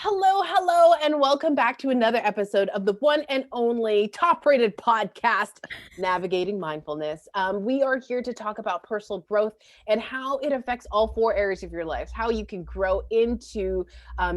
Hello, hello, and welcome back to another episode of the one and only top-rated podcast, Navigating Mindfulness. We are here to talk about personal growth and how it affects all four areas of your life, how you can grow into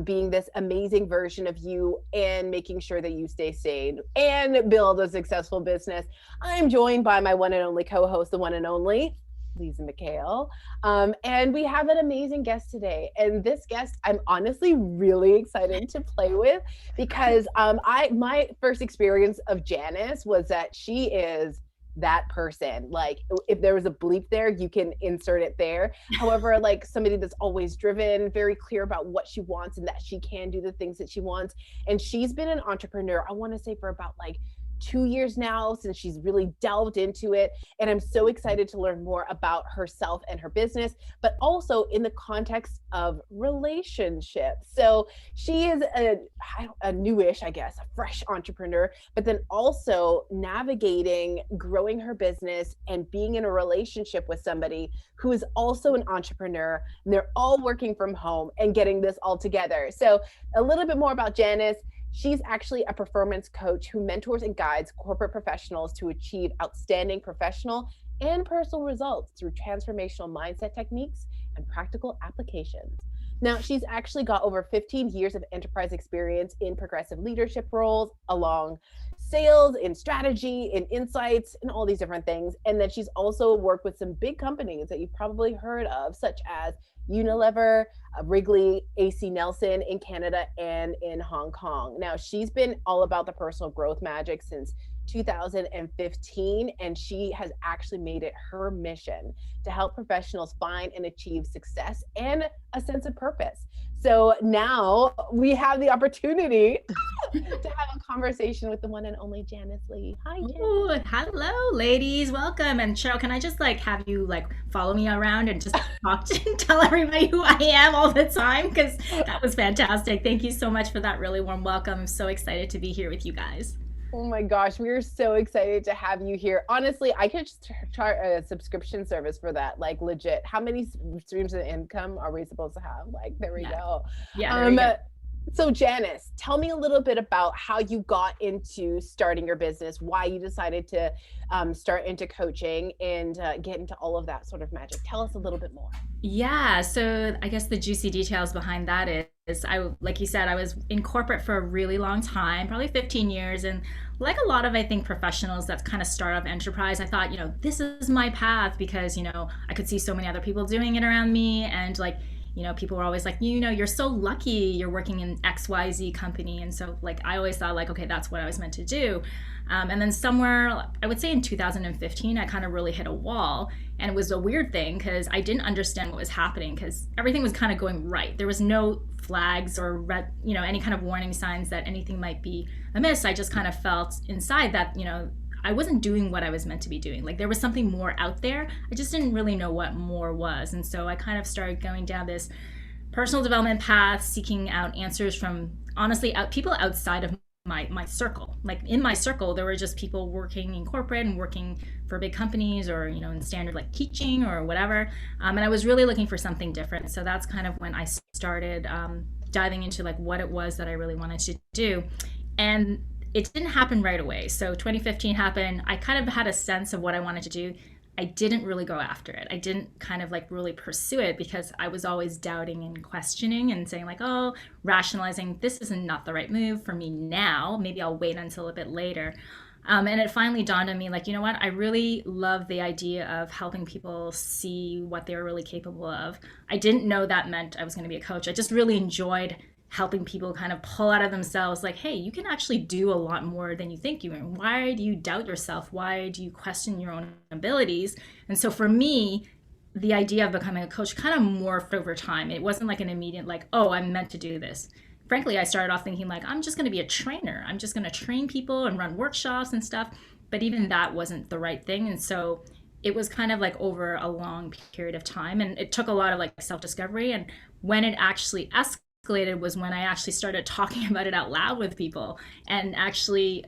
being this amazing version of you and making sure that you stay sane and build a successful business. I'm joined by my one and only co-host, the one and only Lisa McHale. And we have an amazing guest today. And this guest, I'm honestly really excited to play with because my first experience of Janice was that she is that person. Like if there was a bleep there, you can insert it there. However, like somebody that's always driven, very clear about what she wants and that she can do the things that she wants. And she's been an entrepreneur, I want to say for about like 2 years now since she's really delved into it. And I'm so excited to learn more about herself and her business, but also in the context of relationships. So she is a newish, I guess, a fresh entrepreneur, but then also navigating growing her business and being in a relationship with somebody who is also an entrepreneur. And they're all working from home and getting this all together. So a little bit more about Janice. She's actually a performance coach who mentors and guides corporate professionals to achieve outstanding professional and personal results through transformational mindset techniques and practical applications. Now, she's actually got over 15 years of enterprise experience in progressive leadership roles along sales, in strategy, in insights, and all these different things. And then she's also worked with some big companies that you've probably heard of, such as Unilever, Wrigley, AC Nelson in Canada and in Hong Kong. Now, she's been all about the personal growth magic since 2015, and she has actually made it her mission to help professionals find and achieve success and a sense of purpose. So now we have the opportunity to have a conversation with the one and only Janice Lee. Hi, Janice. Ooh, hello, ladies. Welcome. And Cheryl, can I just have you follow me around and just talk to tell everybody who I am all the time? Because that was fantastic. Thank you so much for that really warm welcome. I'm so excited to be here with you guys. Oh my gosh, we are so excited to have you here. Honestly, I could just start a subscription service for that, like legit. How many streams of income are we supposed to have? Like, there we go. Yeah, there we go. So Janice, tell me a little bit about how you got into starting your business, why you decided to start into coaching and get into all of that sort of magic. Tell us a little bit more. Yeah, so I guess the juicy details behind that is like you said, I was in corporate for a really long time, probably 15 years. And like a lot of, I think, professionals that kind of start off enterprise, I thought, this is my path because, I could see so many other people doing it around me. And people were always like, you're so lucky you're working in XYZ company. And so I always thought okay, that's what I was meant to do. And then somewhere, I would say in 2015, I kind of really hit a wall. And it was a weird thing because I didn't understand what was happening because everything was kind of going right. There was no flags or any kind of warning signs that anything might be amiss. I just kind of felt inside that, I wasn't doing what I was meant to be doing. There was something more out there. I just didn't really know what more was. And so I kind of started going down this personal development path, seeking out answers from, honestly, people outside of my circle. In my circle, there were just people working in corporate and working for big companies or, in standard teaching or whatever. And I was really looking for something different. So that's kind of when I started diving into what it was that I really wanted to do. And it didn't happen right away. So 2015 happened. I kind of had a sense of what I wanted to do. I didn't really go after it. I didn't kind of really pursue it because I was always doubting and questioning and saying rationalizing, this is not the right move for me now. Maybe I'll wait until a bit later. And it finally dawned on me, you know what? I really love the idea of helping people see what they're really capable of. I didn't know that meant I was going to be a coach. I just really enjoyed helping people kind of pull out of themselves hey, you can actually do a lot more than you think you can. Why do you doubt yourself? Why do you question your own abilities? And so for me, the idea of becoming a coach kind of morphed over time. It wasn't an immediate oh, I'm meant to do this. Frankly, I started off thinking I'm just going to be a trainer. I'm just going to train people and run workshops and stuff. But even that wasn't the right thing. And so it was kind of over a long period of time. And it took a lot of self-discovery. And when it actually escalated was when I actually started talking about it out loud with people and actually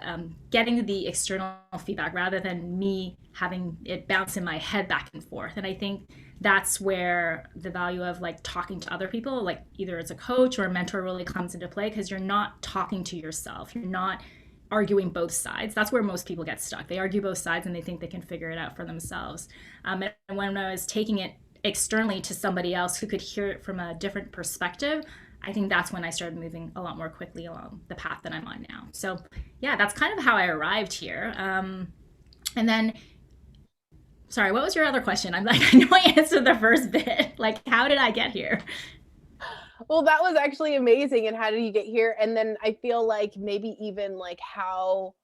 getting the external feedback rather than me having it bounce in my head back and forth. And I think that's where the value of like talking to other people, like either it's a coach or a mentor, really comes into play, because you're not talking to yourself. You're not arguing both sides. That's where most people get stuck. They argue both sides and they think they can figure it out for themselves. And when I was taking it externally to somebody else who could hear it from a different perspective, I think that's when I started moving a lot more quickly along the path that I'm on now. So yeah, that's kind of how I arrived here. And then, sorry, what was your other question? I'm like, I know I answered the first bit. Like, how did I get here? Well, that was actually amazing. And how did you get here? And then I feel like maybe even like how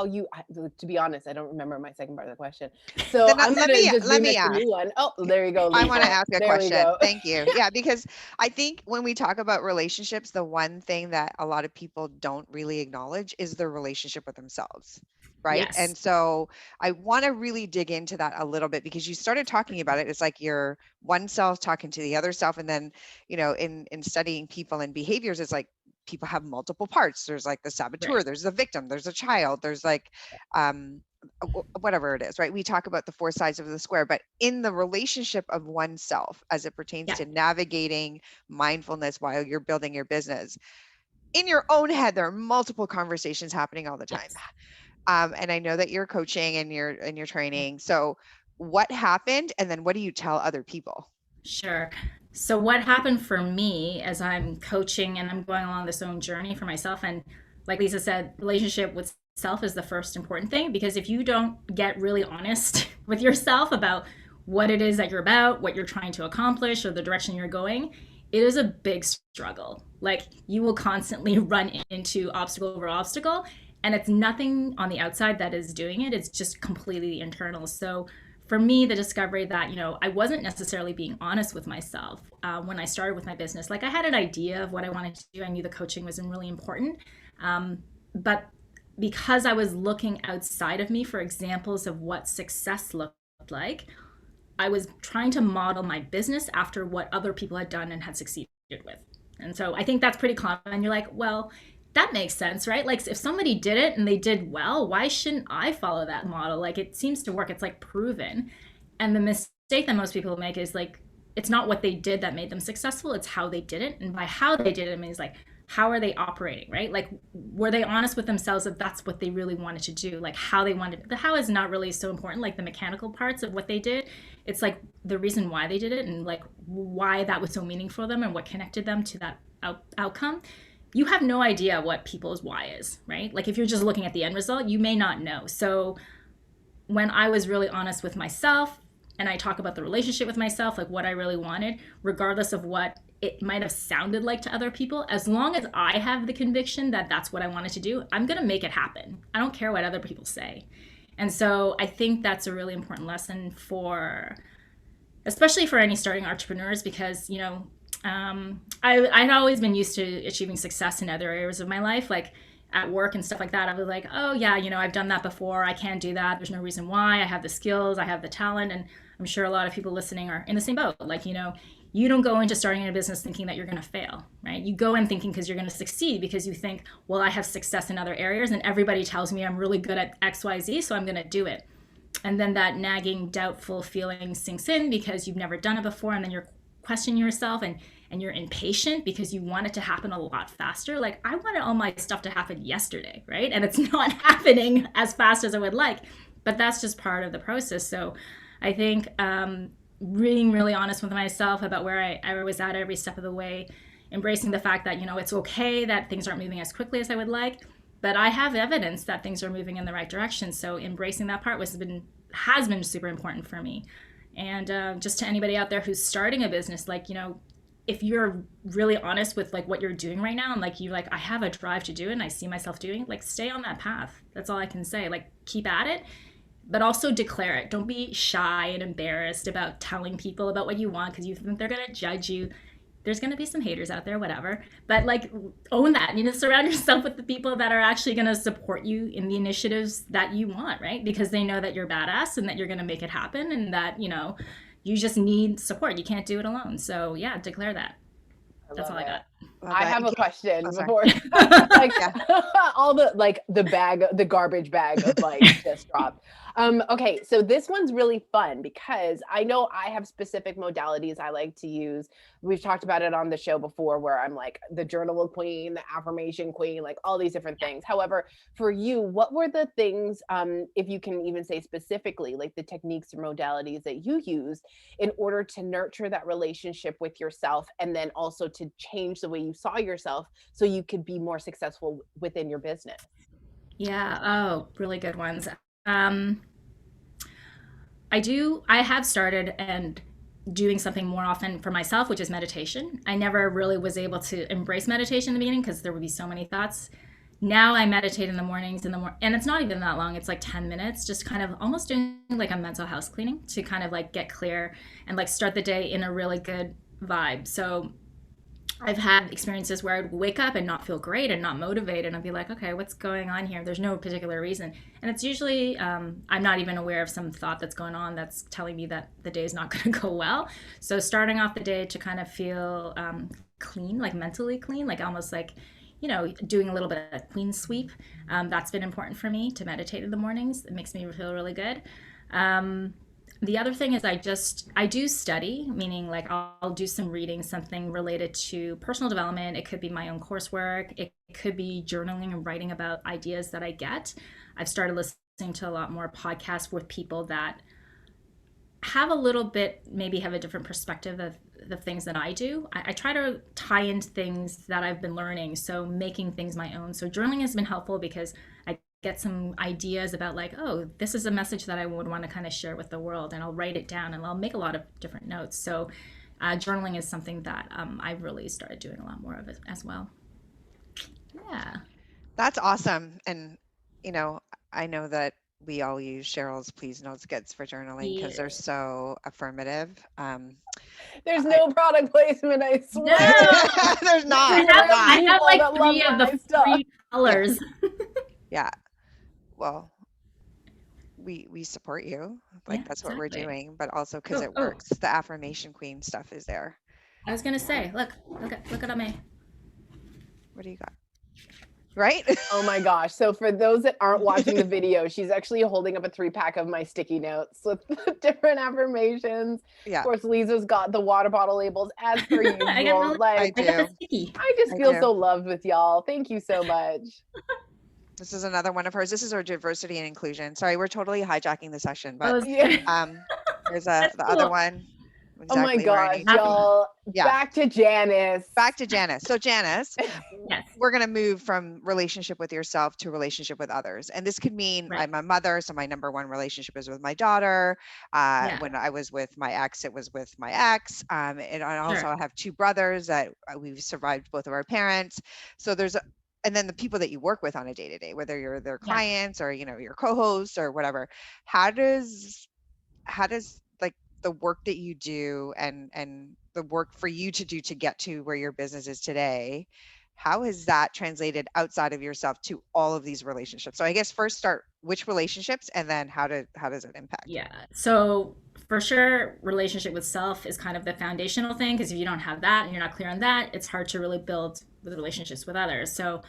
you, to be honest, I don't remember my second part of the question. So Then I'm gonna just let me remix a ask. new one. Oh, there you go, I want to Lisa. ask a There we question. go. Thank you. Yeah, because I think when we talk about relationships, the one thing that a lot of people don't really acknowledge is their relationship with themselves. Right. Yes. And so I want to really dig into that a little bit, because you started talking about it. It's like you're one self talking to the other self. And then, in studying people and behaviors, it's like people have multiple parts. There's like the saboteur, Right. there's the victim, there's a child, there's like, whatever it is, right? We talk about the four sides of the square, but in the relationship of oneself as it pertains Yeah. to navigating mindfulness while you're building your business, in your own head, there are multiple conversations happening all the time. Yes. And I know that you're coaching and you're training. So what happened? And then what do you tell other people? Sure. So what happened for me as I'm coaching and I'm going along this own journey for myself, and like Lisa said, relationship with self is the first important thing, because if you don't get really honest with yourself about what it is that you're about, what you're trying to accomplish, or the direction you're going, it is a big struggle. Like, you will constantly run into obstacle over obstacle, and it's nothing on the outside that is doing it. It's just completely internal. So for me, the discovery that, I wasn't necessarily being honest with myself when I started with my business. Like, I had an idea of what I wanted to do. I knew the coaching was really important. But because I was looking outside of me for examples of what success looked like, I was trying to model my business after what other people had done and had succeeded with. And so I think that's pretty common. You're like, well, that makes sense, right? Like, if somebody did it and they did well, why shouldn't I follow that model? Like, it seems to work. It's like proven. And the mistake that most people make is like, it's not what they did that made them successful. It's how they did it. And by how they did it, it means like, how are they operating, right? Like, were they honest with themselves that that's what they really wanted to do? Like, how they wanted, the how is not really so important, like the mechanical parts of what they did. It's like the reason why they did it, and like why that was so meaningful for them and what connected them to that outcome. You have no idea what people's why is, right? Like, if you're just looking at the end result, you may not know. So when I was really honest with myself and I talk about the relationship with myself, like what I really wanted, regardless of what it might have sounded like to other people, as long as I have the conviction that that's what I wanted to do, I'm going to make it happen. I don't care what other people say. And so I think that's a really important lesson for, especially for any starting entrepreneurs, because, I'd always been used to achieving success in other areas of my life, like at work and stuff like that. I was like, oh yeah, I've done that before. I can do that. There's no reason why. I have the skills, I have the talent. And I'm sure a lot of people listening are in the same boat. Like, you don't go into starting a business thinking that you're going to fail, right? You go in thinking because you're going to succeed, because you think, well, I have success in other areas and everybody tells me I'm really good at XYZ, so I'm going to do it. And then that nagging, doubtful feeling sinks in because you've never done it before, and then you're questioning yourself, and you're impatient because you want it to happen a lot faster. Like, I wanted all my stuff to happen yesterday, right? And it's not happening as fast as I would like, but that's just part of the process. So I think being really honest with myself about where I was at every step of the way, embracing the fact that, it's okay that things aren't moving as quickly as I would like, but I have evidence that things are moving in the right direction. So embracing that part has been super important for me. And just to anybody out there who's starting a business, like, if you're really honest with like what you're doing right now, and like you like, I have a drive to do it and I see myself doing it, like, stay on that path. That's all I can say. Like, keep at it, but also declare it. Don't be shy and embarrassed about telling people about what you want because you think they're going to judge you. There's going to be some haters out there, whatever, but like, own that. Surround yourself with the people that are actually going to support you in the initiatives that you want, right? Because they know that you're badass and that you're going to make it happen, and that, you just need support. You can't do it alone. So yeah, declare that. That's all I got. I have a question Oh, before, like, all the garbage bag of like just dropped. Okay, so this one's really fun because I know I have specific modalities I like to use. We've talked about it on the show before where I'm like the journal queen, the affirmation queen, like all these different things. However, for you, what were the things, if you can even say specifically, like the techniques or modalities that you used in order to nurture that relationship with yourself and then also to change the way you saw yourself so you could be more successful within your business? Yeah. Oh, really good ones. Um, I have started and doing something more often for myself, which is meditation. I never really was able to embrace meditation in the beginning because there would be so many thoughts. Now I meditate in the mornings and it's not even that long. It's like 10 minutes, just kind of almost doing like a mental house cleaning to kind of like get clear and like start the day in a really good vibe. So I've had experiences where I'd wake up and not feel great and not motivated, and I'd be like, okay, what's going on here? There's no particular reason. And it's usually, I'm not even aware of some thought that's going on that's telling me that the day is not going to go well. So starting off the day to kind of feel clean, like mentally clean, like almost like, doing a little bit of clean sweep. That's been important for me to meditate in the mornings. It makes me feel really good. The other thing is I do study, meaning like I'll do some reading, something related to personal development. It could be my own coursework. It could be journaling and writing about ideas that I get. I've started listening to a lot more podcasts with people that have a little bit, maybe have a different perspective of the things that I do. I try to tie into things that I've been learning, so making things my own. So journaling has been helpful because I get some ideas about like, oh, this is a message that I would want to kind of share with the world, and I'll write it down and I'll make a lot of different notes. So journaling is something that I've really started doing a lot more of it as well. Yeah. That's awesome. And, I know that we all use Cheryl's Please Notes Kits for journaling because they're so affirmative. There's no product placement, I swear. No. There's not. I have like 3 of the free colors. Yeah. Well, we support you. Like that's what we're doing, but also because it works. The affirmation queen stuff is there. I was gonna say, look at me. What do you got? Right? Oh my gosh. So for those that aren't watching the video, she's actually holding up a 3-pack of my sticky notes with different affirmations. Yeah. Of course, Lisa's got the water bottle labels as per usual. I just feel so loved with y'all. Thank you so much. This is another one of hers. This is our diversity and inclusion. Sorry, we're totally hijacking the session, but there's the other one. Exactly. Oh my gosh, y'all. Yeah. Back to Janice. So Janice, yes. We're going to move from relationship with yourself to relationship with others. And this could mean I'm a mother. So my number one relationship is with my daughter. When I was with my ex, it was with my ex. And I also have 2 brothers that we've survived both of our parents. So and then the people that you work with on a day-to-day, whether you're their clients or, your co-hosts or whatever, how does like the work that you do and the work for you to do to get to where your business is today, how has that translated outside of yourself to all of these relationships? So I guess first start which relationships and then how does it impact? Yeah. So for sure, relationship with self is kind of the foundational thing, because if you don't have that and you're not clear on that, it's hard to really build the relationships with others. So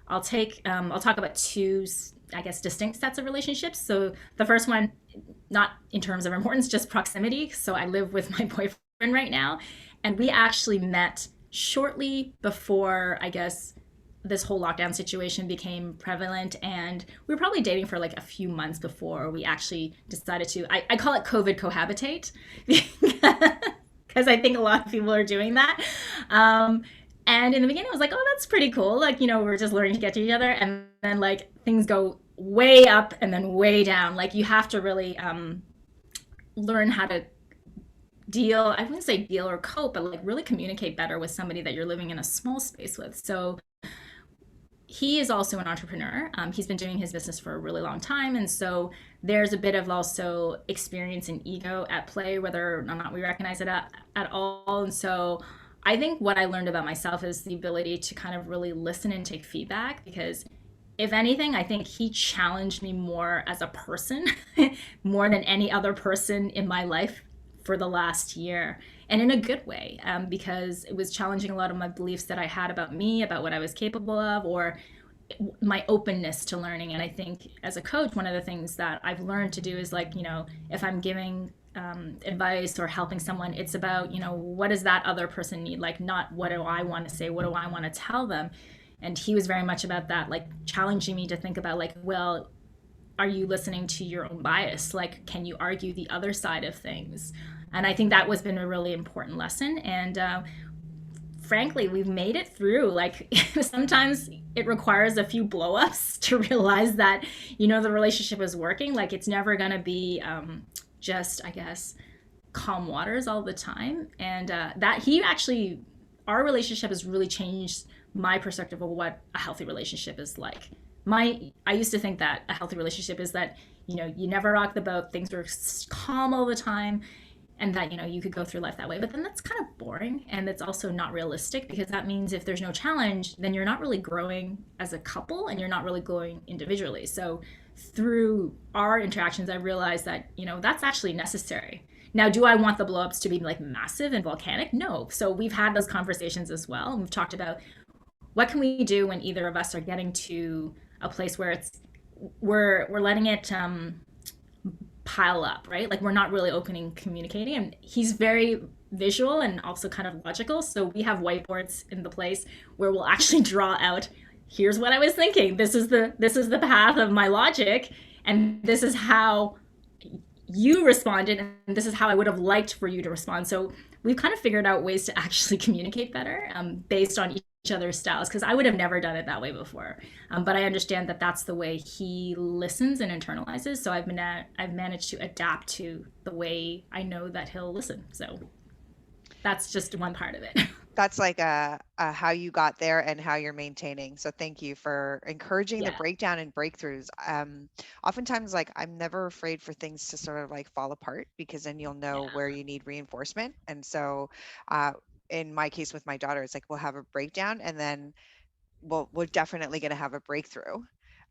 I'll talk about 2, I guess, distinct sets of relationships. So the first one, not in terms of importance, just proximity. So I live with my boyfriend right now, and we actually met shortly before, I guess, this whole lockdown situation became prevalent, and we were probably dating for like a few months before we actually decided to, I call it COVID cohabitate, because I think a lot of people are doing that. And in the beginning I was like, oh, that's pretty cool. Like, we're just learning to get to each other. And then like things go way up and then way down. Like you have to really learn how to I wouldn't say deal or cope, but like really communicate better with somebody that you're living in a small space with. So he is also an entrepreneur. He's been doing his business for a really long time. And so there's a bit of also experience and ego at play, whether or not we recognize it at all. And so I think what I learned about myself is the ability to kind of really listen and take feedback, because if anything, I think he challenged me more as a person, more than any other person in my life for the last year, and in a good way, because it was challenging a lot of my beliefs that I had about me, about what I was capable of, or my openness to learning. And I think as a coach, one of the things that I've learned to do is like, if I'm giving advice or helping someone, it's about, what does that other person need? Like, not what do I want to say, what do I want to tell them? And he was very much about that, like challenging me to think about like, well, are you listening to your own bias? Like, can you argue the other side of things? And I think that was been a really important lesson. And frankly, we've made it through. Like sometimes it requires a few blowups to realize that, the relationship is working. Like it's never going to be just, I guess, calm waters all the time. And that he actually, our relationship has really changed my perspective of what a healthy relationship is like. I used to think that a healthy relationship is that, you never rock the boat, things are calm all the time, and that, you could go through life that way. But then that's kind of boring, and it's also not realistic, because that means if there's no challenge, then you're not really growing as a couple and you're not really growing individually. So through our interactions, I realized that, that's actually necessary. Now, do I want the blowups to be like massive and volcanic? No. So we've had those conversations as well. And we've talked about what can we do when either of us are getting to a place where we're letting it pile up, right? Like we're not really opening communicating. And he's very visual and also kind of logical. So we have whiteboards in the place where we'll actually draw out, here's what I was thinking. This is the path of my logic, and this is how you responded, and this is how I would have liked for you to respond. So we've kind of figured out ways to actually communicate better based on each other's styles, because I would have never done it that way before. But I understand that that's the way he listens and internalizes. So I've managed to adapt to the way I know that he'll listen. So that's just one part of it. That's like a how you got there and how you're maintaining. So thank you for encouraging the breakdown and breakthroughs. Oftentimes, like I'm never afraid for things to sort of like fall apart, because then you'll know where you need reinforcement. And so in my case with my daughter, it's like we'll have a breakdown and then we're definitely going to have a breakthrough.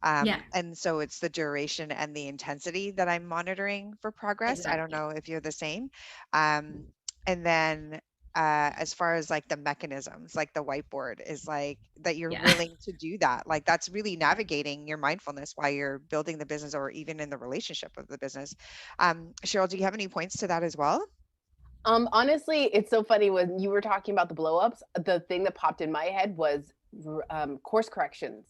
And so it's the duration and the intensity that I'm monitoring for progress. Exactly. I don't know if you're the same. And then as far as like the mechanisms, like the whiteboard is like that you're willing to do that. Like that's really navigating your mindfulness while you're building the business or even in the relationship of the business. Cheryl, do you have any points to that as well? Honestly, it's so funny when you were talking about the blowups, the thing that popped in my head was course corrections,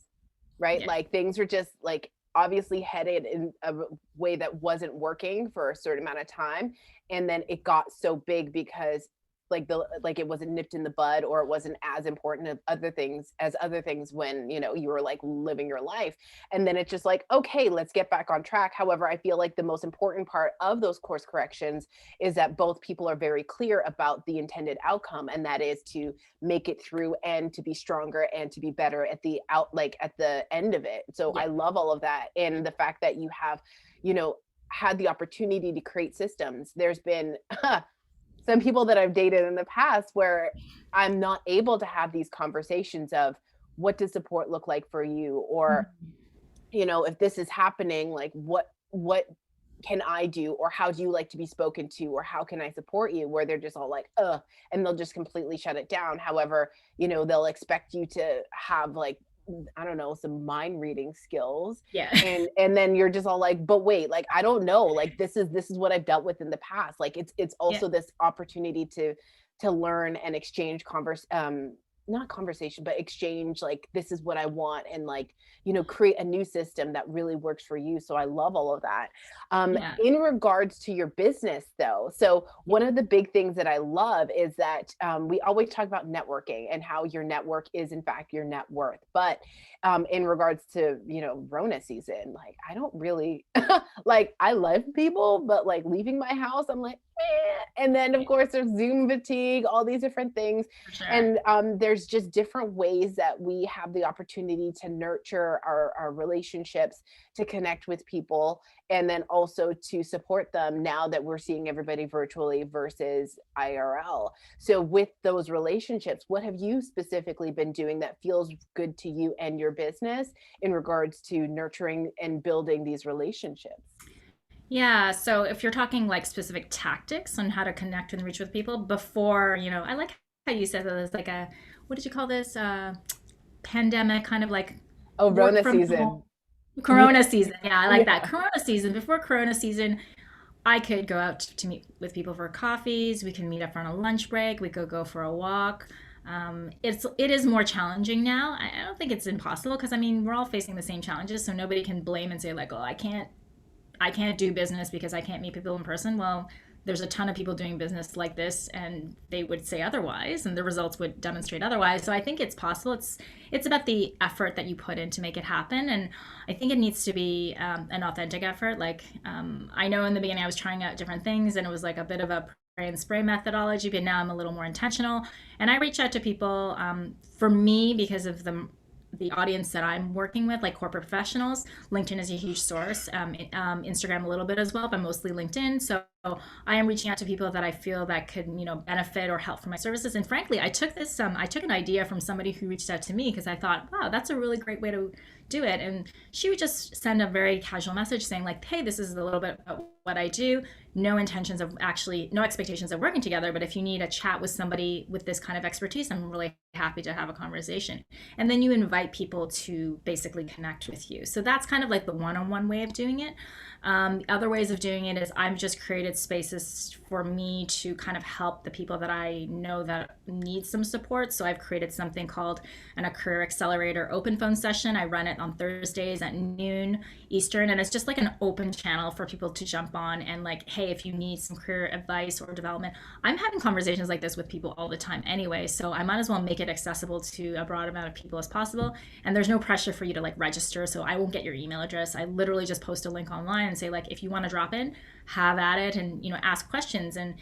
right? Like things are just like obviously headed in a way that wasn't working for a certain amount of time. And then it got so big because like it wasn't nipped in the bud, or it wasn't as important as other things when you were like living your life. And then it's just like, okay, let's get back on track. However, I feel like the most important part of those course corrections is that both people are very clear about the intended outcome, and that is to make it through and to be stronger and to be better at the end of it. So I love all of that, and the fact that you have had the opportunity to create systems. There's been some people that I've dated in the past where I'm not able to have these conversations of what does support look like for you? Or, if this is happening, like what can I do? Or how do you like to be spoken to? Or how can I support you? Where they're just all like, and they'll just completely shut it down. However, they'll expect you to have like, I don't know, some mind reading skills. And then you're just all like, but wait, like, I don't know, like, this is what I've dealt with in the past. Like, it's also this opportunity to learn and exchange not conversation, but exchange, like, this is what I want, and like, create a new system that really works for you. So I love all of that. In regards to your business though, so one of the big things that I love is that we always talk about networking and how your network is in fact your net worth. But in regards to, Rona season, like I don't really like, I love people, but like leaving my house, I'm like, and then of course there's Zoom fatigue, all these different things. Sure. And there's just different ways that we have the opportunity to nurture our relationships, to connect with people, and then also to support them now that we're seeing everybody virtually versus IRL. So with those relationships, what have you specifically been doing that feels good to you and your business in regards to nurturing and building these relationships? Yeah, so if you're talking like specific tactics on how to connect and reach with people before, I like how you said that it's like what did you call this? Pandemic kind of like Oh, work Rona from home. season. Corona season. Yeah, I like that. Yeah. Corona season. Before Corona season, I could go out to meet with people for coffees. We can meet up on a lunch break. We could go for a walk. It is more challenging now. I don't think it's impossible because I mean we're all facing the same challenges, so nobody can blame and say like, oh, I can't do business because I can't meet people in person. Well, there's a ton of people doing business like this and they would say otherwise and the results would demonstrate otherwise. So I think it's possible. It's about the effort that you put in to make it happen. And I think it needs to be an authentic effort. Like I know in the beginning I was trying out different things and it was like a bit of a pray and spray methodology, but now I'm a little more intentional and I reach out to people for me because of the audience that I'm working with, like corporate professionals. LinkedIn is a huge source. Instagram a little bit as well, but mostly LinkedIn. So I am reaching out to people that I feel that could, benefit or help from my services. And frankly, I took an idea from somebody who reached out to me because I thought, wow, that's a really great way to do it. And she would just send a very casual message saying like, hey, this is a little bit about what I do. No expectations of working together, but if you need a chat with somebody with this kind of expertise, I'm really happy to have a conversation. And then you invite people to basically connect with you. So that's kind of like the one-on-one way of doing it. Other ways of doing it is I've just created spaces for me to kind of help the people that I know that need some support. So I've created something called a Career Accelerator open phone session. I run it on Thursdays at noon Eastern, and it's just like an open channel for people to jump on and like, hey, if you need some career advice or development, I'm having conversations like this with people all the time anyway. So I might as well make it accessible to a broad amount of people as possible. And there's no pressure for you to like register. So I won't get your email address. I literally just post a link online and say like, if you want to drop in, have at it and, ask questions. And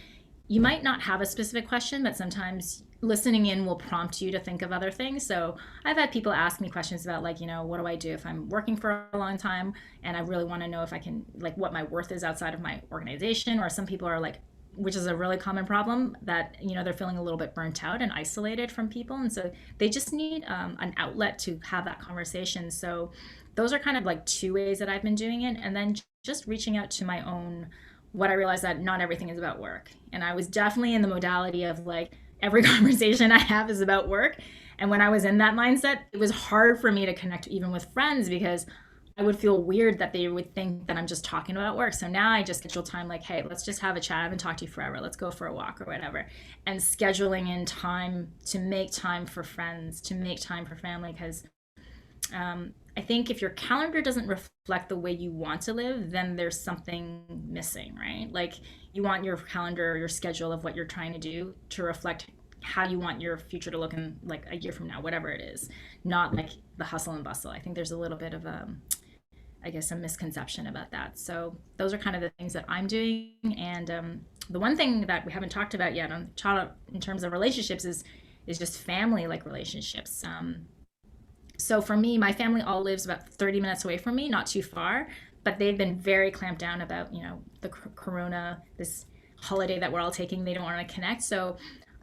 you might not have a specific question, but sometimes listening in will prompt you to think of other things. So I've had people ask me questions about like, what do I do if I'm working for a long time and I really want to know if I can, like, what my worth is outside of my organization. Or some people are like, which is a really common problem, that they're feeling a little bit burnt out and isolated from people, and so they just need an outlet to have that conversation. So those are kind of like two ways that I've been doing it. And then just reaching out to my own, what I realized that not everything is about work. And I was definitely in the modality of like, every conversation I have is about work. And when I was in that mindset, it was hard for me to connect even with friends because I would feel weird that they would think that I'm just talking about work. So now I just schedule time like, hey, let's just have a chat. I haven't talked to you forever. Let's go for a walk or whatever. And scheduling in time to make time for friends, to make time for family. Because I think if your calendar doesn't reflect the way you want to live, then there's something missing, right? Like you want your calendar or your schedule of what you're trying to do to reflect how you want your future to look in like a year from now, whatever it is, not like the hustle and bustle. I think there's a little bit of a misconception about that. So those are kind of the things that I'm doing. And the one thing that we haven't talked about yet in terms of relationships is just family like relationships. So for me, my family all lives about 30 minutes away from me, not too far, but they've been very clamped down about, the corona, this holiday that we're all taking. They don't want to connect. So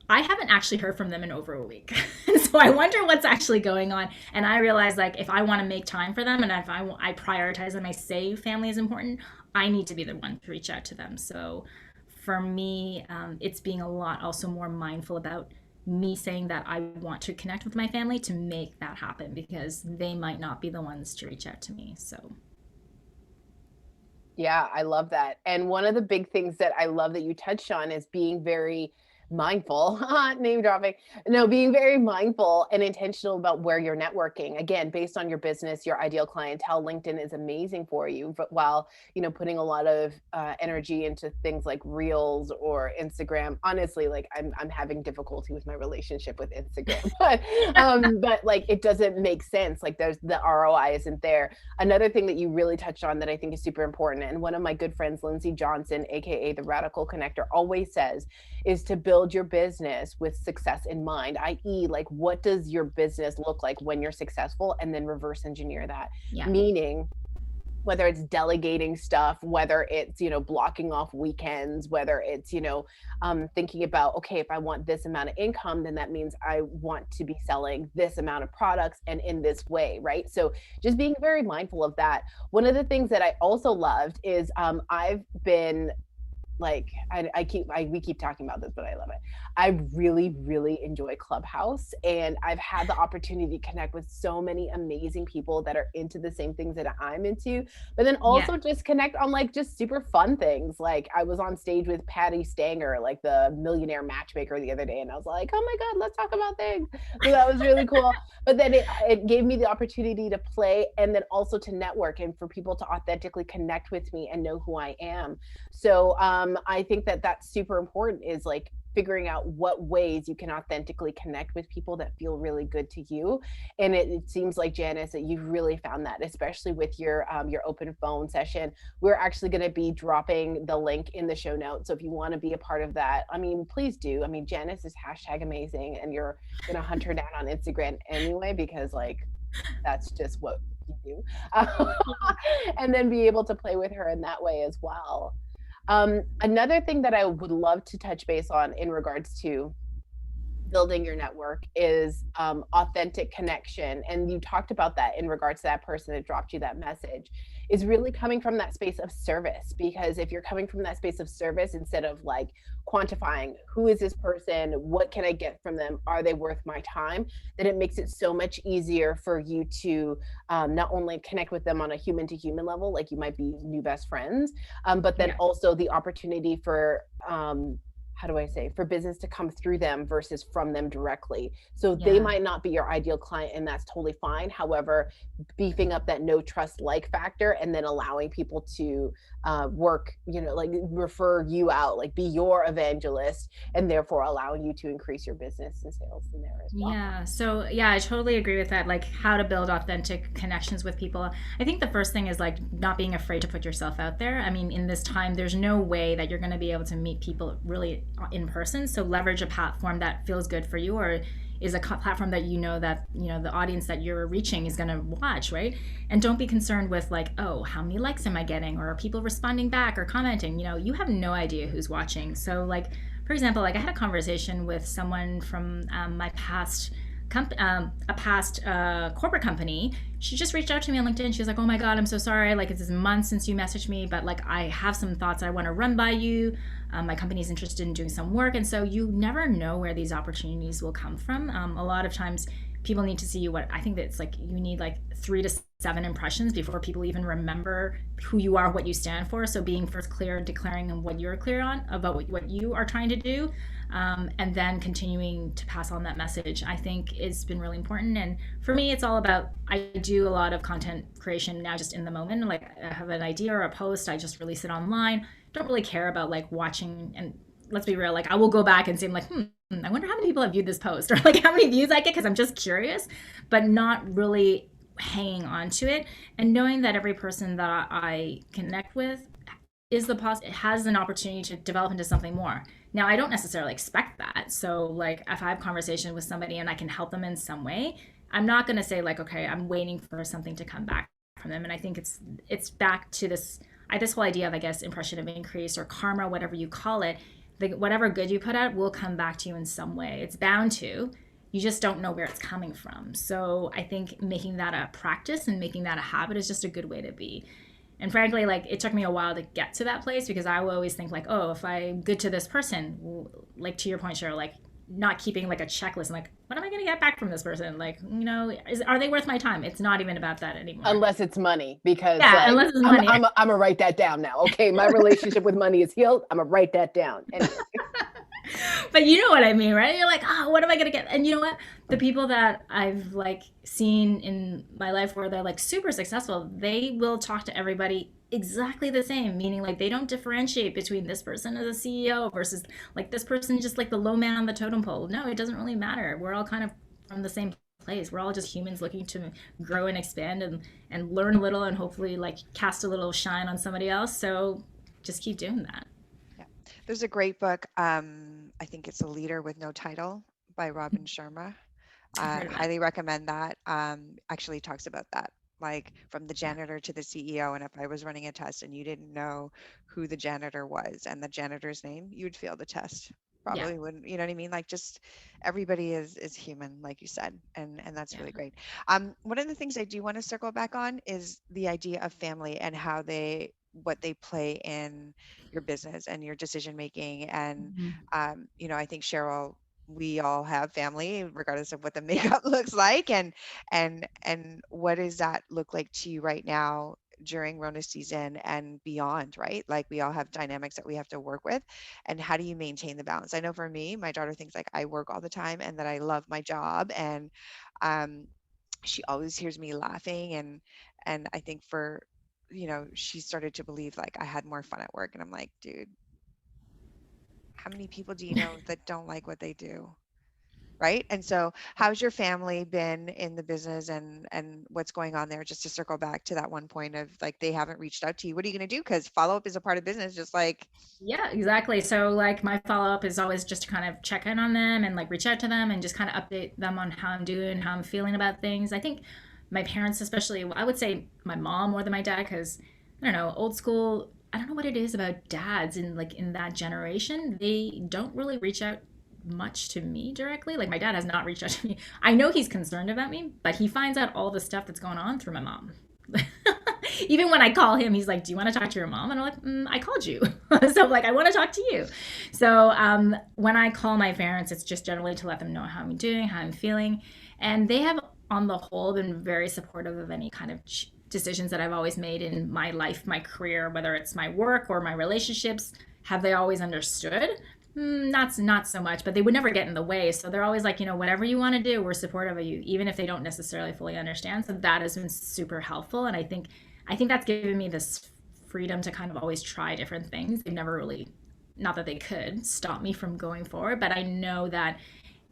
I haven't actually heard from them in over a week. So I wonder what's actually going on. And I realize like if I want to make time for them and if I prioritize them, I say family is important, I need to be the one to reach out to them. So for me, it's being a lot also more mindful about me saying that I want to connect with my family to make that happen because they might not be the ones to reach out to me. So Yeah, I love that. And one of the big things that I love that you touched on is being very mindful, name dropping. No, being very mindful and intentional about where you're networking. Again, based on your business, your ideal clientele, LinkedIn is amazing for you. But while, putting a lot of energy into things like Reels or Instagram, honestly, like I'm having difficulty with my relationship with Instagram, but like it doesn't make sense. Like there's the ROI isn't there. Another thing that you really touched on that I think is super important, and one of my good friends, Lindsay Johnson, aka the Radical Connector, always says, is to build your business with success in mind, i.e., like what does your business look like when you're successful, and then reverse engineer that. yeah. Meaning, whether it's delegating stuff, whether it's, blocking off weekends, whether it's, thinking about, okay, if I want this amount of income, then that means I want to be selling this amount of products and in this way, right? So just being very mindful of that. One of the things that I also loved is I've been like we keep talking about this, but I love it. I really, really enjoy Clubhouse, and I've had the opportunity to connect with so many amazing people that are into the same things that I'm into, but then Yeah. also just connect on like just super fun things. Like I was on stage with Patty Stanger, like the millionaire matchmaker the other day, and I was like, oh my God, let's talk about things. So that was really cool. But then it gave me the opportunity to play and then also to network and for people to authentically connect with me and know who I am. So I think that that's super important, is like figuring out what ways you can authentically connect with people that feel really good to you. And it seems like, Janice, that you've really found that, especially with your open phone session. We're actually going to be dropping the link in the show notes. So if you want to be a part of that, I mean, please do. I mean, Janice is hashtag amazing, and you're going to hunt her down on Instagram anyway, because like that's just what you do. And then be able to play with her in that way as well. Another thing that I would love to touch base on in regards to building your network is authentic connection. And you talked about that in regards to that person that dropped you that message, is really coming from that space of service. Because if you're coming from that space of service, instead of like quantifying who is this person, what can I get from them, are they worth my time, then it makes it so much easier for you to not only connect with them on a human to human level, like you might be new best friends, but then Yeah. also the opportunity for how do I say, for business to come through them versus from them directly. So they Yeah. might not be your ideal client, and that's totally fine. However, beefing up that no trust like factor and then allowing people to work, like refer you out, like be your evangelist, and therefore allowing you to increase your business and sales in there as well. Yeah. So, yeah, I totally agree with that. Like, how to build authentic connections with people. I think the first thing is like not being afraid to put yourself out there. I mean, in this time, there's no way that you're going to be able to meet people really in person. So, leverage a platform that feels good for you, or is a platform that the audience that you're reaching is going to watch, right? And don't be concerned with like, oh, how many likes am I getting, or are people responding back or commenting? You have no idea who's watching. So, like, for example, like I had a conversation with someone from my past corporate company. She just reached out to me on LinkedIn. She was like, "Oh my God, I'm so sorry. Like, it's months since you messaged me, but like I have some thoughts I want to run by you. My company's interested in doing some work." And so you never know where these opportunities will come from. A lot of times, people need to see you. What I think that it's like you need like 3 to 7 impressions before people even remember who you are, what you stand for. So being first clear, declaring what you're clear on about what you are trying to do, and then continuing to pass on that message, I think it's been really important. And for me, it's all about, I do a lot of content creation now just in the moment. Like I have an idea or a post, I just release it online. Don't really care about like watching. And let's be real, like I will go back and say like, I wonder how many people have viewed this post, or like how many views I get, because I'm just curious, but not really hanging on to it, and knowing that every person that I connect with has an opportunity to develop into something more. Now, I don't necessarily expect that. So, like, if I have a conversation with somebody and I can help them in some way, I'm not going to say like, okay, I'm waiting for something to come back from them. And I think it's back to this whole idea of, I guess, impression of increase or karma, whatever you call it. Whatever good you put out will come back to you in some way. It's bound to. You just don't know where it's coming from. So I think making that a practice and making that a habit is just a good way to be. And frankly, like it took me a while to get to that place, because I will always think like, oh, if I'm good to this person, like to your point, Cheryl, like not keeping like a checklist, like what am I going to get back from this person? Like, are they worth my time? It's not even about that anymore. Unless it's money, because Yeah, like unless it's money. I'm gonna write that down now. Okay, my relationship with money is healed. I'm gonna write that down. Anyway. But you know what I mean, right? You're like, oh, what am I going to get? And you know what? The people that I've like seen in my life where they're like super successful, they will talk to everybody exactly the same, meaning like they don't differentiate between this person as a CEO versus like this person just like the low man on the totem pole. No, it doesn't really matter. We're all kind of from the same place. We're all just humans looking to grow and expand and learn a little, and hopefully like cast a little shine on somebody else. So just keep doing that. There's a great book. I think it's A Leader with No Title by Robin Sharma. Highly recommend that. Actually talks about that, like from the janitor to the CEO. And if I was running a test and you didn't know who the janitor was and the janitor's name, you'd fail the test. Probably wouldn't, you know what I mean? Like just everybody is human, like you said, and that's really great. One of the things I do want to circle back on is the idea of family and how they what they play in your business and your decision making. And you know, I think, Cheryl, we all have family regardless of what the makeup looks like. And what does that look like to you right now during Rona season and beyond, right? Like, we all have dynamics that we have to work with. And how do you maintain the balance? I know for me, my daughter thinks like I work all the time and that I love my job. And um, she always hears me laughing. And I think for, you know, she started to believe like I had more fun at work. And I'm like, dude, how many people do you know that don't like what they do? Right. And so how's your family been in the business, and what's going on there? Just to circle back to that one point of like, they haven't reached out to you. What are you going to do? Because follow up is a part of business, just like. Yeah, exactly. So like my follow up is always just to kind of check in on them and like reach out to them and just kind of update them on how I'm doing, how I'm feeling about things. I think my parents, especially, I would say my mom more than my dad, because I don't know, old school. I don't know what it is about dads in like in that generation. They don't really reach out much to me directly. Like my dad has not reached out to me. I know he's concerned about me, but he finds out all the stuff that's going on through my mom. Even when I call him, he's like, "Do you want to talk to your mom?" And I'm like, "I called you." So like, I want to talk to you. So when I call my parents, it's just generally to let them know how I'm doing, how I'm feeling. And they have, on the whole, been very supportive of any kind of decisions that I've always made in my life, my career, whether it's my work or my relationships. Have they always understood? Not so much, but they would never get in the way. So they're always like, whatever you want to do, we're supportive of you, even if they don't necessarily fully understand. So that has been super helpful. And I think that's given me this freedom to kind of always try different things. They've never really, not that they could stop me from going forward, but I know that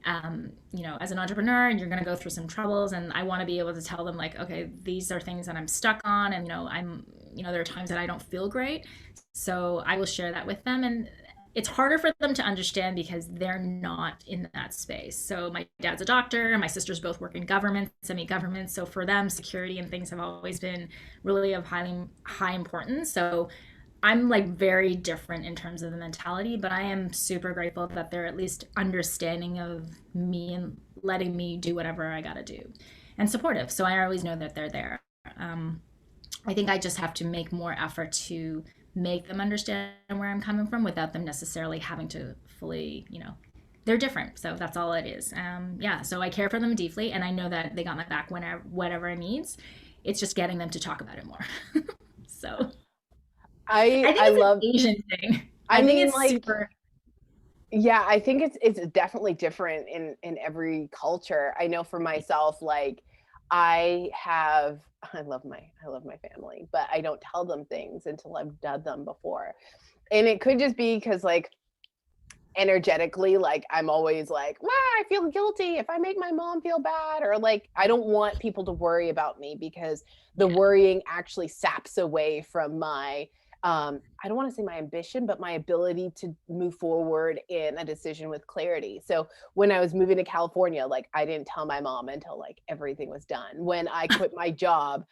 as an entrepreneur, you're going to go through some troubles, and I want to be able to tell them like, okay, these are things that I'm stuck on, and there are times that I don't feel great, so I will share that with them. And it's harder for them to understand because they're not in that space. So my dad's a doctor, and my sisters both work in government, semi-government. So for them, security and things have always been really of high importance. So I'm like very different in terms of the mentality, but I am super grateful that they're at least understanding of me and letting me do whatever I got to do, and supportive. So I always know that they're there. I think I just have to make more effort to make them understand where I'm coming from without them necessarily having to fully, they're different. So that's all it is. Yeah. So I care for them deeply, and I know that they got my back whenever, whatever it needs. It's just getting them to talk about it more. So I think I it's love an Asian thing. I think mean, it's like, super. yeah, I think it's definitely different in every culture. I know for myself, like, I love my family, but I don't tell them things until I've done them before. And it could just be because, like, energetically, like, I'm always like, wow, I feel guilty if I make my mom feel bad, or like, I don't want people to worry about me, because the Yeah. worrying actually saps away from my I don't want to say my ambition, but my ability to move forward in a decision with clarity. So when I was moving to California, like, I didn't tell my mom until like everything was done. When I quit my job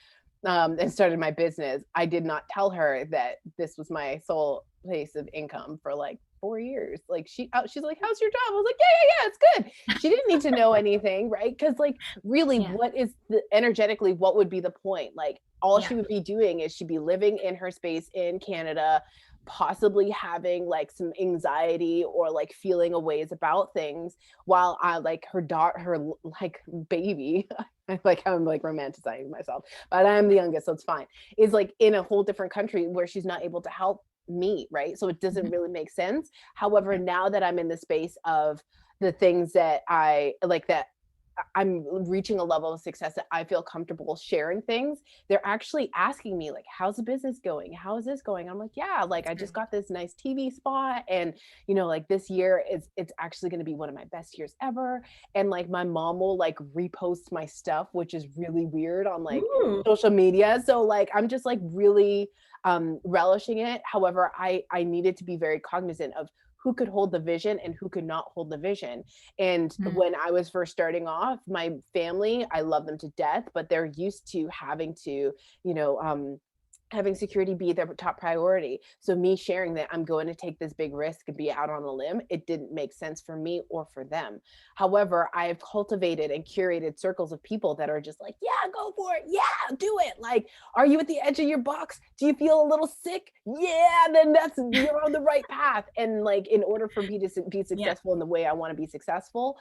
and started my business, I did not tell her that this was my sole place of income for like 4 years. Like, she's like, "How's your job?" I was like, yeah, it's good. She didn't need to know anything, right? Because, like, really, Yeah. what is the energetically, what would be the point? Like, all Yeah. she would be doing is she'd be living in her space in Canada, possibly having like some anxiety or like feeling a ways about things, while I, like, her daughter, her like baby, I'm like romanticizing myself, but I'm the youngest, so it's fine, is like in a whole different country where she's not able to help me, right? So it doesn't Mhm. really make sense. However, Yeah. now that I'm in the space of the things that I like, that I'm reaching a level of success that I feel comfortable sharing things, they're actually asking me like, "How's the business going? How is this going?" I'm like, "Yeah, like, That's I just good. got this nice TV spot, and like, this year is it's actually going to be one of my best years ever." And like, my mom will like repost my stuff, which is really weird, on like Ooh. social media. So like, I'm just like really relishing it. However, I needed to be very cognizant of who could hold the vision and who could not hold the vision. And Mm. when I was first starting off, my family, I love them to death, but they're used to having to, you know, having security be their top priority. So me sharing that I'm going to take this big risk and be out on a limb, it didn't make sense for me or for them. However, I have cultivated and curated circles of people that are just like, yeah, go for it. Yeah, do it. Like, are you at the edge of your box? Do you feel a little sick? Yeah, then you're on the right path. And like, in order for me to be Yeah. successful in the way I want to be successful,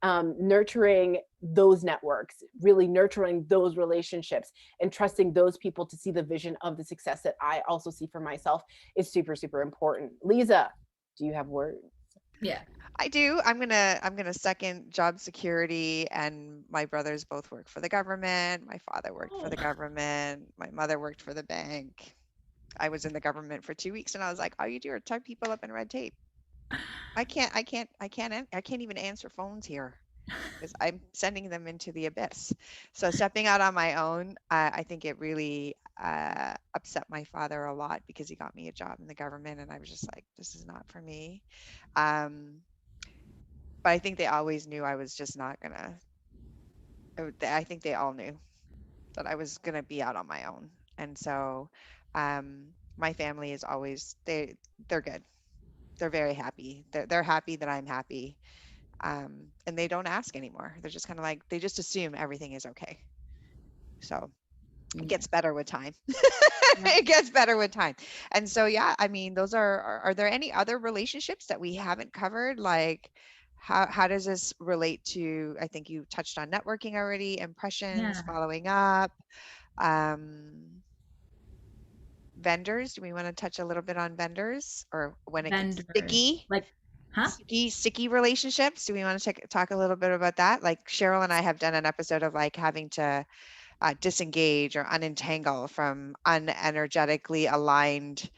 nurturing those networks, really nurturing those relationships, and trusting those people to see the vision of the success that I also see for myself is super, super important. Lisa, do you have words? Yeah. I do. I'm gonna second job security, and my brothers both work for the government. My father worked for Oh. the government. My mother worked for the bank. I was in the government for 2 weeks, and I was like, all you do are tuck people up in red tape. I can't even answer phones here because I'm sending them into the abyss. So stepping out on my own, I think it really upset my father a lot because he got me a job in the government, and I was just like, this is not for me. Um, but I think they always knew I was just not gonna. I think they all knew that I was gonna be out on my own, and so my family is always they're good. They're very happy. They're happy that I'm happy, and they don't ask anymore. They're just kind of like they just assume everything is okay. So it gets better with time. It gets better with time. And so yeah, I mean, those are there any other relationships that we haven't covered? Like how does this relate to, I think you touched on networking already, impressions, Yeah. following up, um, vendors. Do we want to touch a little bit on vendors or when it gets Vendors. Like, huh? sticky relationships? Do we want to talk a little bit about that? Like Cheryl and I have done an episode of like having to disengage or unentangle from unenergetically aligned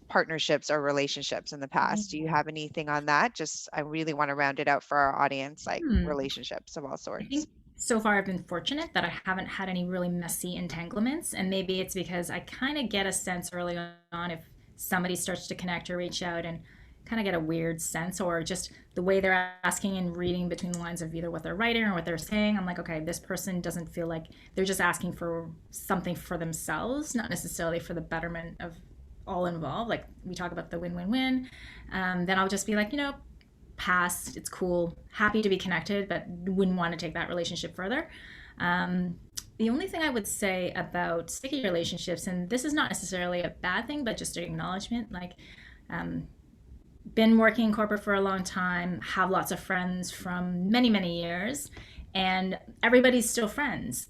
partnerships or relationships in the past. Do you have anything on that? Just, I really want to round it out for our audience, like Hmm. relationships of all I sorts. think so far I've been fortunate that I haven't had any really messy entanglements. And maybe it's because I kind of get a sense early on if somebody starts to connect or reach out, and kind of get a weird sense, or just the way they're asking and reading between the lines of either what they're writing or what they're saying. I'm like, okay, this person doesn't feel like they're just asking for something for themselves, not necessarily for the betterment of all involved. Like we talk about the win-win-win. Then I'll just be like, pass, it's cool, happy to be connected, but wouldn't want to take that relationship further. The only thing I would say about sticky relationships, and this is not necessarily a bad thing, but just an acknowledgement, like, been working in corporate for a long time, have lots of friends from many, many years, and everybody's still friends.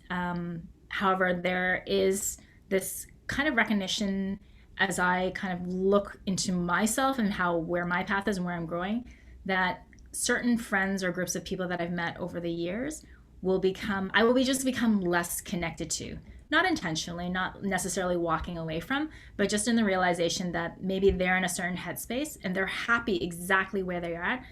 However, there is this kind of recognition as I kind of look into myself and where my path is and where I'm growing, that certain friends or groups of people that I've met over the years I will just become less connected to. Not intentionally, not necessarily walking away from, but just in the realization that maybe they're in a certain headspace and they're happy exactly where they are at.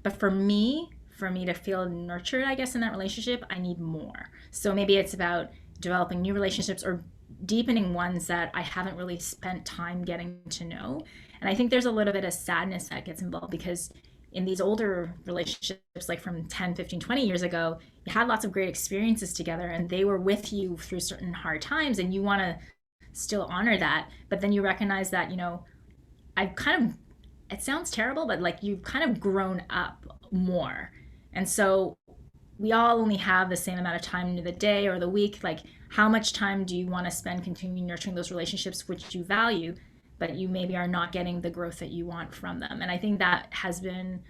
But for me to feel nurtured, I guess, in that relationship, I need more. So maybe it's about developing new relationships or deepening ones that I haven't really spent time getting to know. And I think there's a little bit of sadness that gets involved because in these older relationships, like from 10, 15, 20 years ago, you had lots of great experiences together and they were with you through certain hard times, and you want to still honor that. But then you recognize that, I've kind of, it sounds terrible, but like you've kind of grown up more. And so we all only have the same amount of time in the day or the week. Like, how much time do you want to spend continuing nurturing those relationships which you value, but you maybe are not getting the growth that you want from them? And I think that has been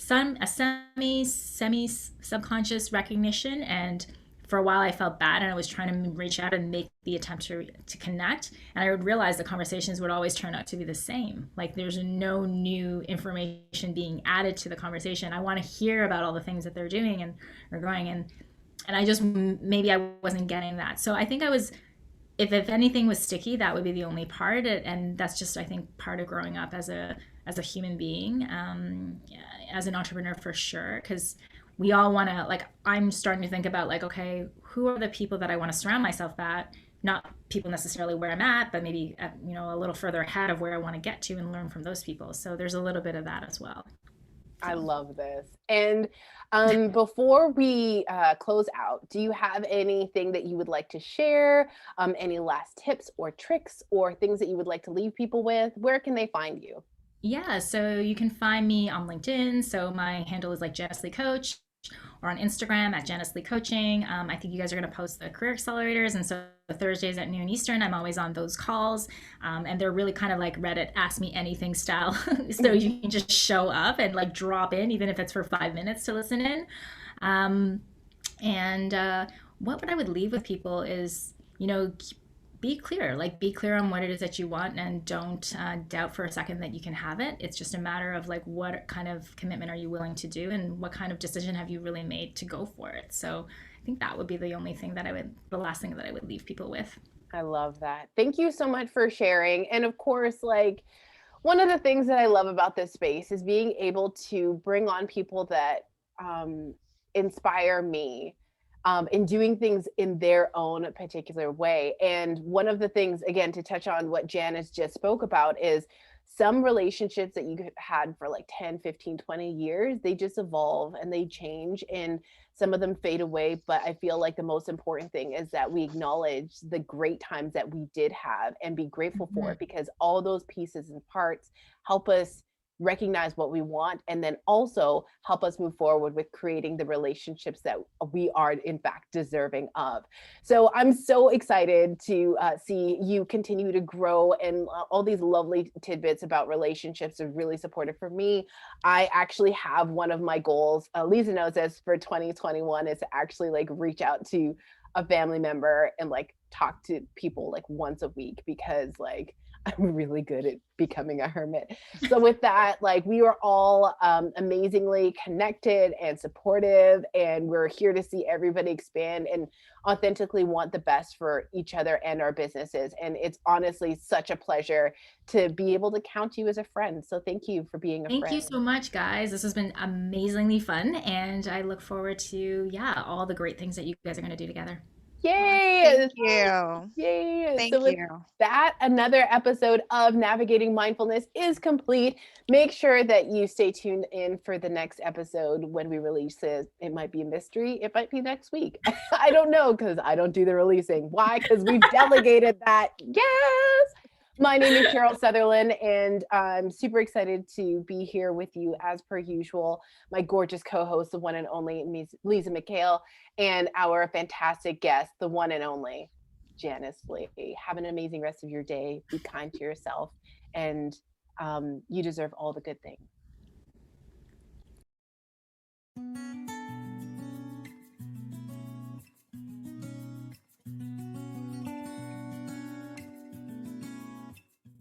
a semi subconscious recognition. And for a while I felt bad, and I was trying to reach out and make the attempt to connect, and I would realize the conversations would always turn out to be the same. Like, there's no new information being added to the conversation. I want to hear about all the things that they're doing and are growing, and I just, maybe I wasn't getting that. So I think I was, if anything was sticky, that would be the only part. And that's just, I think, part of growing up as a human being, as an entrepreneur, for sure. Because we all want to, like, I'm starting to think about, like, okay, who are the people that I want to surround myself at? Not people necessarily where I'm at, but maybe a little further ahead of where I want to get to, and learn from those people. So there's a little bit of that as well. I So. love this. And before we close out, do you have anything that you would like to share? Any last tips or tricks or things that you would like to leave people with? Where can they find you? Yeah, so you can find me on LinkedIn. So my handle is like Janice Lee Coach, or on Instagram at Janice Lee Coaching. I think you guys are going to post the career accelerators. And so Thursdays at noon Eastern, I'm always on those calls. And they're really kind of like Reddit Ask Me Anything style. So you can just show up and like drop in, even if it's for 5 minutes to listen in. Um, and what I would leave with people is, be clear, like be clear on what it is that you want, and don't doubt for a second that you can have it. It's just a matter of like, what kind of commitment are you willing to do, and what kind of decision have you really made to go for it. So I think that would be the last thing that I would leave people with. I love that. Thank you so much for sharing. And of course, like, one of the things that I love about this space is being able to bring on people that inspire me in doing things in their own particular way. And one of the things, again, to touch on what Janice just spoke about, is some relationships that you had for like 10, 15, 20 years, they just evolve and they change, and some of them fade away. But I feel like the most important thing is that we acknowledge the great times that we did have and be grateful for Mm-hmm. it, because all those pieces and parts help us recognize what we want, and then also help us move forward with creating the relationships that we are in fact deserving of. So I'm so excited to see you continue to grow, and all these lovely tidbits about relationships are really supportive for me. I actually have one of my goals, Lisa knows this, for 2021 is to actually like reach out to a family member and like talk to people like once a week, because like I'm really good at becoming a hermit. So with that, like, we are all amazingly connected and supportive, and we're here to see everybody expand and authentically want the best for each other and our businesses. And it's honestly such a pleasure to be able to count you as a friend. So thank you for being a Thank you friend. so much, guys. This has been amazingly fun, and I look forward to, yeah, all the great things that you guys are going to do together. Thank Yay! you. Yay! So Thank with you. that, another episode of Navigating Mindfulness is complete. Make sure that you stay tuned in for the next episode when we release it. It might be a mystery. It might be next week. I don't know, because I don't do the releasing. Why? Because we've delegated that. Yes! My name is Cheryl Sutherland, and I'm super excited to be here with you as per usual. My gorgeous co-host, the one and only Lisa McHale, and our fantastic guest, the one and only Janice Lee. Have an amazing rest of your day. Be kind to yourself, and you deserve all the good things.